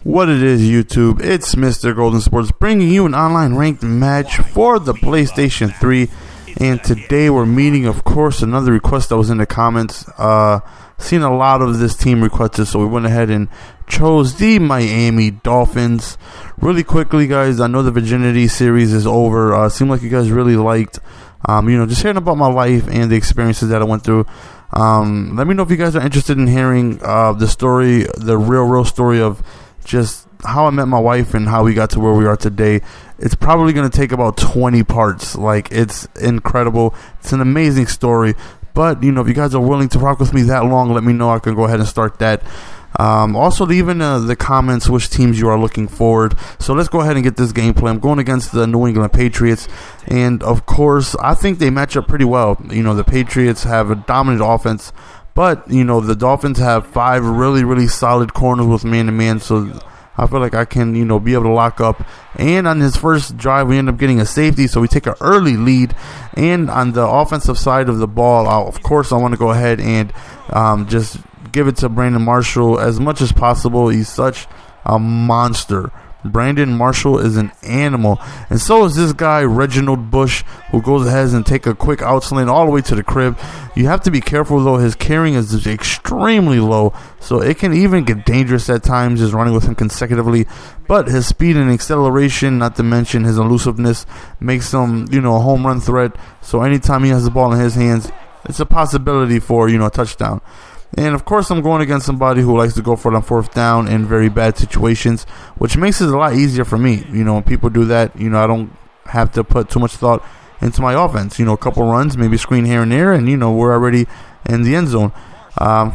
What it is, YouTube, it's MrGoldenSports bringing you an online ranked match for the PlayStation 3. And today we're meeting, of course, another request that was in the comments. Seen a lot of this team requested, so we went ahead and chose the Miami Dolphins. Really quickly, guys, I know the Virginity series is over. Seemed like you guys really liked, just hearing about my life and the experiences that I went through. Let me know if you guys are interested in hearing the story, the real story of just how I met my wife and how we got to where we are today. It's probably going to take about 20 parts. Like, it's incredible. It's an amazing story. But, if you guys are willing to rock with me that long, let me know. I can go ahead and start that. Also, leave in the comments which teams you are looking forward. So let's go ahead and get this gameplay. I'm going against the New England Patriots. And, of course, I think they match up pretty well. The Patriots have a dominant offense. But, the Dolphins have 5 really solid corners with man-to-man. So I feel like I can, be able to lock up. And on his first drive, we end up getting a safety, so we take an early lead. And on the offensive side of the ball, of course, I want to go ahead and just give it to Brandon Marshall as much as possible. He's such a monster. Brandon Marshall is an animal. And so is this guy, Reginald Bush, who goes ahead and take a quick outslant all the way to the crib. You have to be careful, though. His carrying is extremely low, so it can even get dangerous at times just running with him consecutively. But his speed and acceleration, not to mention his elusiveness, makes him, a home run threat. So anytime he has the ball in his hands, it's a possibility for, a touchdown. And, of course, I'm going against somebody who likes to go for it on fourth down in very bad situations, which makes it a lot easier for me. When people do that, I don't have to put too much thought into my offense. A couple runs, maybe screen here and there, and, we're already in the end zone.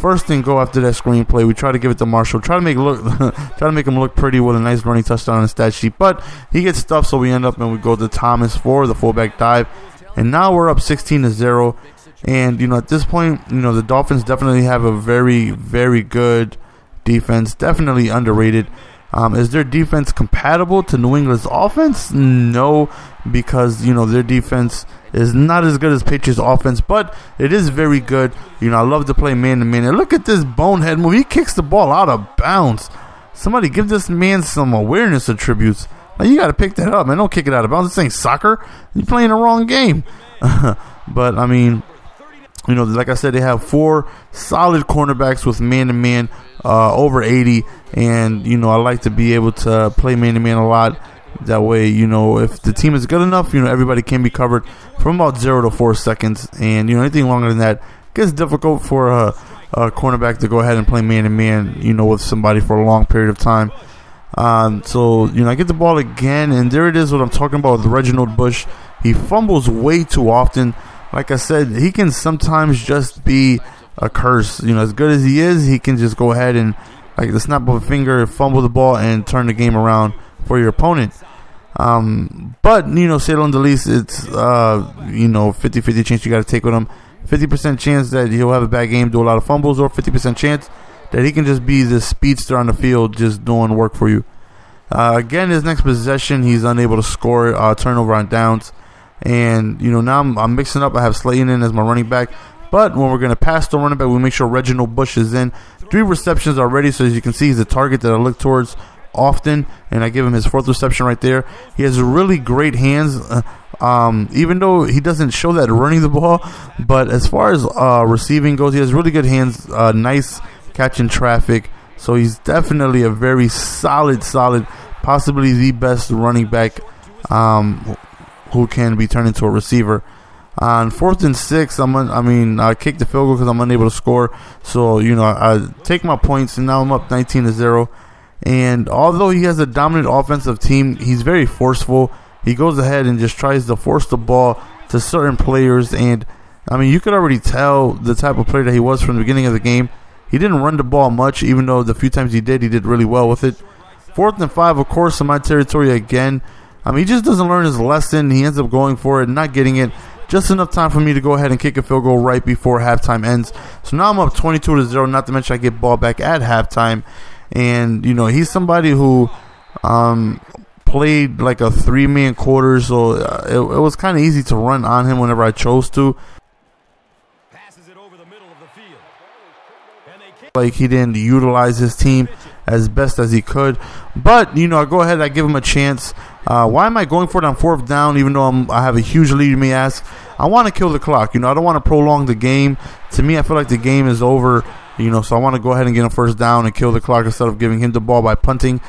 First thing, go after that screen play. We try to give it to Marshall. Try to make him look pretty with a nice running touchdown on the stat sheet. But he gets stuffed, so we end up and we go to Thomas for the fullback dive. And now we're up 16-0. And, at this point, the Dolphins definitely have a very good defense. Definitely underrated. Is their defense compatible to New England's offense? No, because, their defense is not as good as Patriots' offense, but it is very good. I love to play man-to-man. And look at this bonehead move. He kicks the ball out of bounds. Somebody give this man some awareness attributes. Now, you got to pick that up, man. Don't kick it out of bounds. This ain't soccer. You're playing the wrong game. But, I mean, like I said, they have 4 solid cornerbacks with man-to-man, over 80. And, I like to be able to play man-to-man a lot. That way, if the team is good enough, everybody can be covered from about 0 to 4 seconds. And, anything longer than that gets difficult for a cornerback to go ahead and play man-to-man, with somebody for a long period of time. So, I get the ball again, and there it is what I'm talking about with Reginald Bush. He fumbles way too often. Like I said, he can sometimes just be a curse. As good as he is, he can just go ahead and, like the snap of a finger, fumble the ball and turn the game around for your opponent. But, say it on the least, it's, 50-50 chance you got to take with him. 50% chance that he'll have a bad game, do a lot of fumbles, or 50% chance that he can just be the speedster on the field, just doing work for you. Again, his next possession, he's unable to score, turnover on downs. And, now I'm mixing up. I have Slayton in as my running back. But when we're going to pass the running back, we make sure Reginald Bush is in. 3 receptions already. So as you can see, he's a target that I look towards often. And I give him his 4th reception right there. He has really great hands, even though he doesn't show that running the ball. But as far as receiving goes, he has really good hands. Nice catch in traffic. So he's definitely a very solid, possibly the best running back who can be turned into a receiver. On 4th and 6, I kick the field goal because I'm unable to score. So, I take my points, and now I'm up 19-0. And although he has a dominant offensive team, he's very forceful. He goes ahead and just tries to force the ball to certain players. And, you could already tell the type of player that he was from the beginning of the game. He didn't run the ball much, even though the few times he did really well with it. 4th and 5, of course, in my territory again. He just doesn't learn his lesson. He ends up going for it, not getting it. Just enough time for me to go ahead and kick a field goal right before halftime ends. So now I'm up 22-0, not to mention I get ball back at halftime. And, he's somebody who played like a 3-man quarter, so it was kind of easy to run on him whenever I chose to. Like he didn't utilize his team as best as he could. But, you know, I go ahead, I give him a chance. Why am I going for it on 4th down, even though I have a huge lead, you may ask? I want to kill the clock. You know, I don't want to prolong the game. To me, I feel like the game is over, you know, so I want to go ahead and get a 1st down and kill the clock instead of giving him the ball by punting.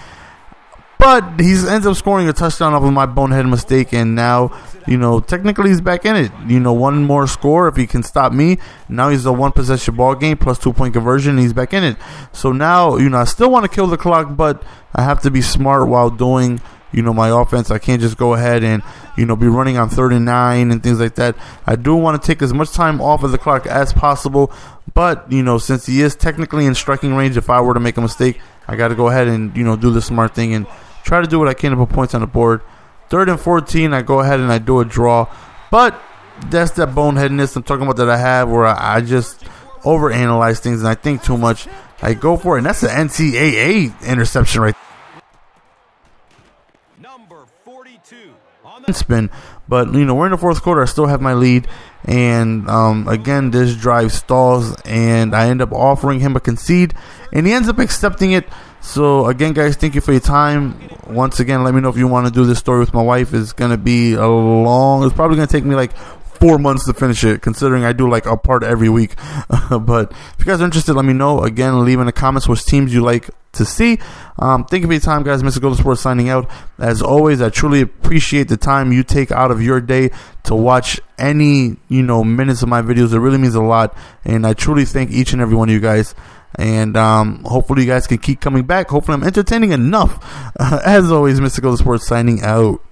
But he ends up scoring a touchdown off of my bonehead mistake, and now, you know, technically he's back in it. You know, one more score if he can stop me. Now he's a 1-possession ball game plus 2-point conversion, and he's back in it. So now, you know, I still want to kill the clock, but I have to be smart while doing, you know, my offense. I can't just go ahead and, you know, be running on 3rd and 9 and things like that. I do want to take as much time off of the clock as possible, but, you know, since he is technically in striking range, if I were to make a mistake, I got to go ahead and, you know, do the smart thing and try to do what I can to put points on the board. 3rd and 14, I go ahead and I do a draw. But that's that boneheadedness I'm talking about that I have, where I just overanalyze things and I think too much. I go for it, and that's the NCAA interception right there. Number 42 on the spin. But, you know, we're in the 4th quarter. I still have my lead. And, again, this drive stalls, and I end up offering him a concede, and he ends up accepting it. So, again, guys, thank you for your time. Once again, let me know if you want to do this story with my wife. It's going to be it's probably going to take me like 4 months to finish it, considering I do like a part every week. But if you guys are interested, let me know. Again, leave in the comments which teams you like to see. Thank you for your time, guys. MrGoldenSports signing out. As always, I truly appreciate the time you take out of your day to watch any, you know, minutes of my videos. It really means a lot, and I truly thank each and every one of you guys. And hopefully you guys can keep coming back. Hopefully I'm entertaining enough. As always, MrGoldenSports signing out.